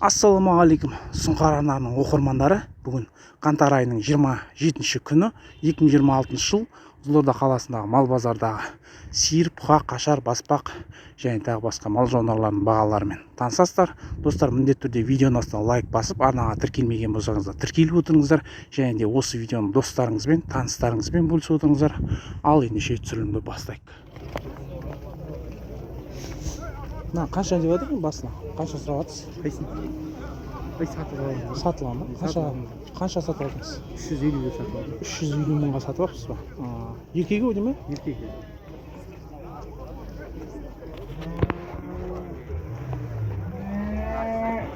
Ассалаумағалейкум Сұңқар арнаның оқырмандары. Бүгін қаңтар айының 27 күні 2026 жыл Қызылорда қаласындағы мал базардағы сиыр, бұқа, қашар, баспақ және тағы басқа мал жануарларының бағаларымен танысасыздар. Достар, міндетті түрде видеоның астына лайк басып, арнаға тіркелмеген болсаңыздар тіркеліп отырыңыздар, және де осы видеоны достарыңызбен, таныстарыңызбен бөлісіп отырыңыздар. Ал ендеше түсірілімді бастайық. Қанша деп жатыр басына? Қанша сұрап жатсыз? Қайсын? Сатылған ба? Қанша сатып алдыңыз? 350-ге сатып алдым. 350 мыңға сатып алыпсыз ба? Еркегі өйде ме? Еркегі.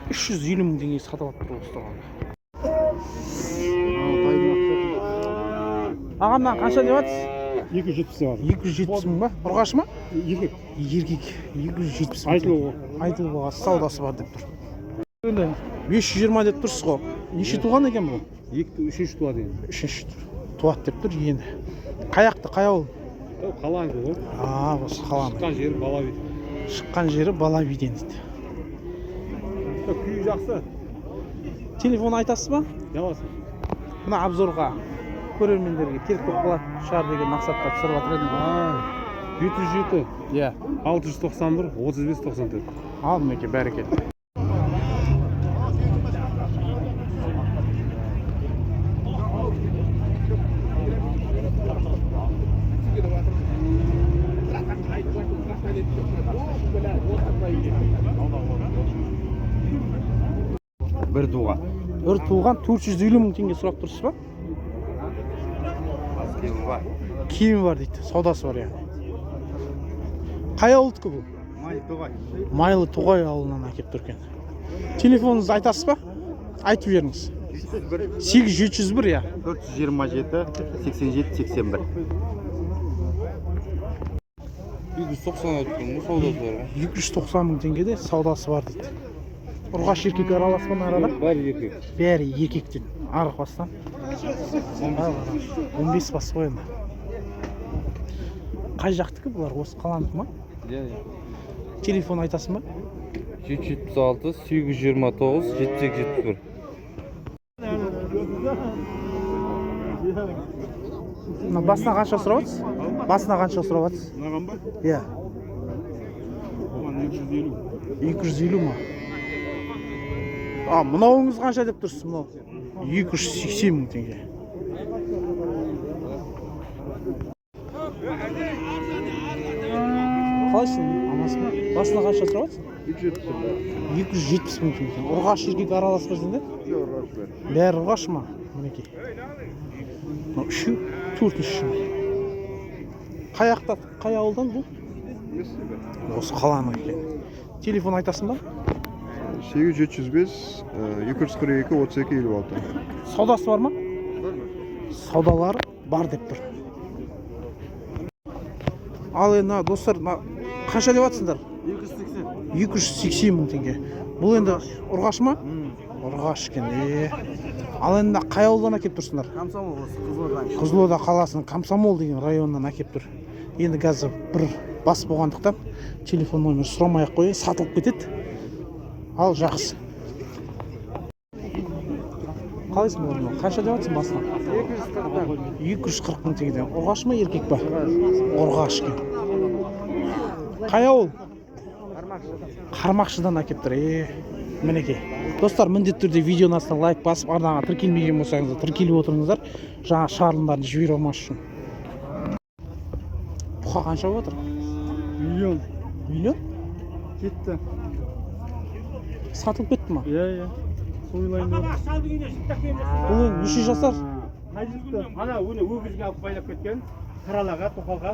$350 сатып алып тұр ұстаған. Ағамнан қанша деп жатсыз? 270 var. 270 мың ба? Ұрғаш ма? Еркек. Еркек. 270 мың. Айтылуға саудасы бар деп тұр. 520 деп тұрсыз ғой. Неше туған екен бұл? 3-3 туады енді. 3 туады деп тұр енді. Қаяқты, қай ауыл? Қалаңғы ғой. Осы қалаңғы. Шыққан жері Балавид. Шыққан жері Балавиден дейді. Күйі жақсы. Телефон айтасыз ба? Жаласын. Мына обзорға көрермендерге керек болып қалады шығар деген мақсатта түсіріп жатыр едім. 707. Иә. 691 35 94. Ал мінекей, бәрекелді. Bir tuğan. Бір туған 450 мың теңге сұрап тұрсыз ба? Киімі бар дейді, саудасы бар яғни. Қай ауылдікі бұл? Майлы Тоғай ауылынан әкеп тұр екен. Телефоныңызды айтасыз ба? Айтып жеріңіз. 8701 я. 427 87 81. 290 мың теңгеде саудасы бар дейді. Ұрғаш еркек аралас ба арада? Бәрі еркек. Бәрі еркектен. Арық бастан. 15 бас қой енді. Қай жақтікі бұлар? Осы қаланыкі ма? Телефон айтасың ба? 776 829 7871. Басына қанша сұрап жатсыз? Басына қанша сұрап жатсыз? Мынаған ба? Иә. Оған 250. 250 ма? Мынауыңыз қанша деп тұрсыз мынау? 280 мың теңге. Қалайсың? Амансың ба? Басына қанша сұрап жатсың? 270 мың теңге. Ұрғаш еркек аралас ба сенде? Бәрі ұрғаш ма? Мінекей. Үші, төртінші. Қай ауылдан бұл? Осы қаланың екен. Телефон айтасың ба? 8705 242 32 56. Саудасы бар ма? Саудалары бар деп тұр. Ал енді достар, қанша деп жатсыңдар? 280 мың теңге. Бұл енді ұрғаш ма? Ұрғаш екен. Ал енді қай ауылдан әкеп тұрсыңдар? Комсомол, Қызылорда. Қызылорда қаласының Комсомол деген районынан әкеп тұр. Енді қазір бір бас болғандықтан телефон номер сұрамай-ақ қойы, сатылып кетеді. Ал жақсы. Қалайсың бұл? Қанша деп жатсың басына? 240 мың теңгеден. Ұрғаш ма, еркек па? Ұрғаш екен. Қай ауыл? Қармақшыдан әкеп тұр. Мінекей. Достар, міндетті түрде видеоның астына лайк басып, арнаға тіркелмеген болсаңыздар тіркеліп отырыңыздар. Жаңа шығарылымдарын жібере алмас үшін. Бұқа қанша отыр? Миллион. Миллион? Кетті. Сатылып кетті ма? Иә. Сойлайын деп. Бұл неше жасар? Қайсызды? Ана өне өгізге алып байлап кеткен. Қаралаға, тоқалға.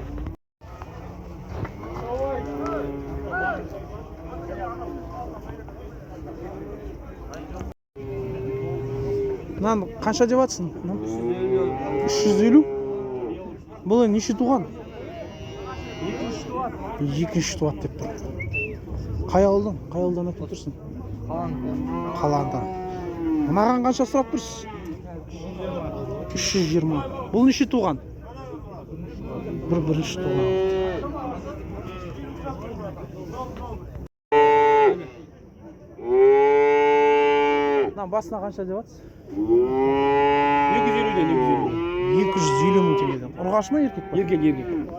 Мынаны қанша деп жатсың? 350? Бұл неше туған? Екінші туады деп тұр. Қай ауылдан? Қай ауылдан әкеп тұрсың? Қалаңдан. Мынаған қанша сұрап тұрсыз? 320. Бұл неше туған? Бірінші туған. мына басына қанша деп жатсыз? 250'ден 250. 250 мың теңгеден. Ұрғаш ма еркек па? Еркек.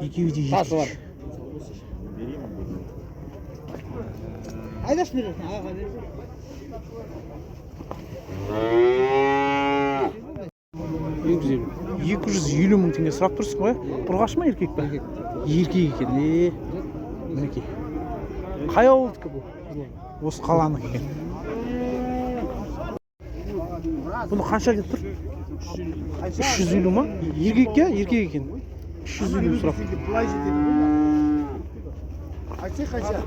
Екеуі де Тасы бар. Айдаш бересің, аға бересің. 250 мың теңге сұрап тұрсың ғой? Ұрғаш ма еркек па? Еркек екен. Мінекей. Қай ауылдікі бұл? Осы қаланың екен. Бұны қанша деп тұр? 350 ма? Еркек я? Еркек екен. 350 сұрап. Айтсай қанша?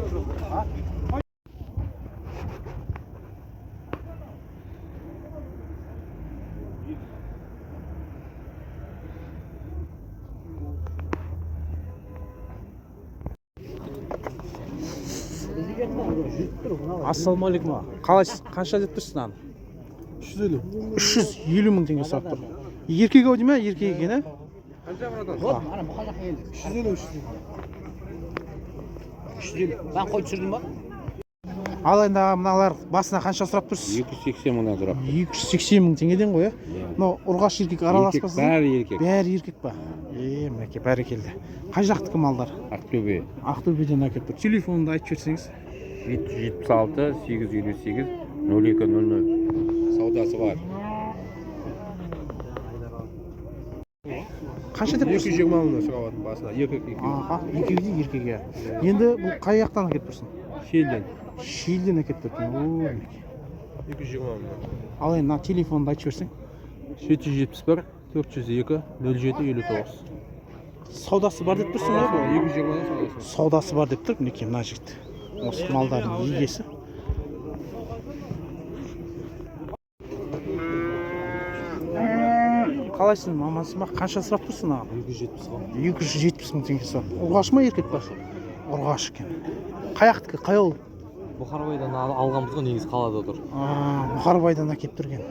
Ассалаумағалейкум аға. Қалайсыз? Қанша деп тұрсың аны? 350 мың теңге сұрап тұр. Еркек ау дейме? Еркек екен, ә? Қанша братан? Ана мұқалақ елді. 350. Ben koy түсірдім ба? Ал енді мыналар басына қанша сұрап тұрсыз? 280 мыңнан сұрап. 280 мың теңгеден ғой, ә? Мынау ұрғаш еркек араласпасыз? Бәрі еркек. Бәрі еркек па? Мінекей бәрекелді. Қай жақтікі малдар? Ақтөбе. Ақтөбеден әкеліп тұр. Телефонды айтып жіберсеңіз. 776 858 0200. Саудасы бар. Қанша деп тұрсың? 220 мыңнан сұрап жатыр басына. Еркек. Аха, екеуі де еркек иә. Енді бұл қай жақтан әкеліп тұрсың? Шелден. Шилден әкеліп тұрсың. О, 220 мыңнан. ал енді мына телефонды айтып жіберсең. 771 402 0759. Саудасы бар деп тұрсың ғой? 220 мыңнан Саудасы бар деп тұр. Мінекей мына жігіт. Осы малдардың егесі. Қалайсың, амансың ба? Қанша сұрап тұрсың аға? 270 мың теңге сұрап. Ұрғаш ма еркек па? Ұрғаш екен. Қай жақтікі, қай ауыл? Бұхарбайдан алғанбыз ғой, негізі қалада тұр. Бұхарбайдан әкеліп тұрген.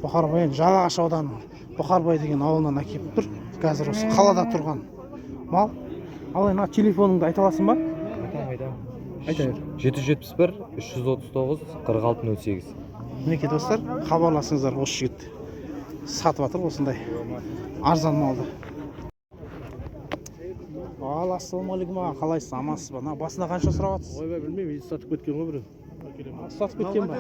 Бұхарбай Жалағаш ауданы Бұхарбай деген ауылынан әкеліп тұр. Қазір осы қалада тұрған мал. Ал енді телефоныңды айта аласың ба? Айта бер. 771 339 4608. Мінекей достар, хабарласыңыздар, осы жігіт сатып жатыр осындай арзан малды. Ал ассалаумағалейкум аға, қалайсыз, амансыз ба? Басына қанша сұрап жатсыз? Ойбай білмеймін, сатып кеткен ғой біреу. Сатып кеткен ба?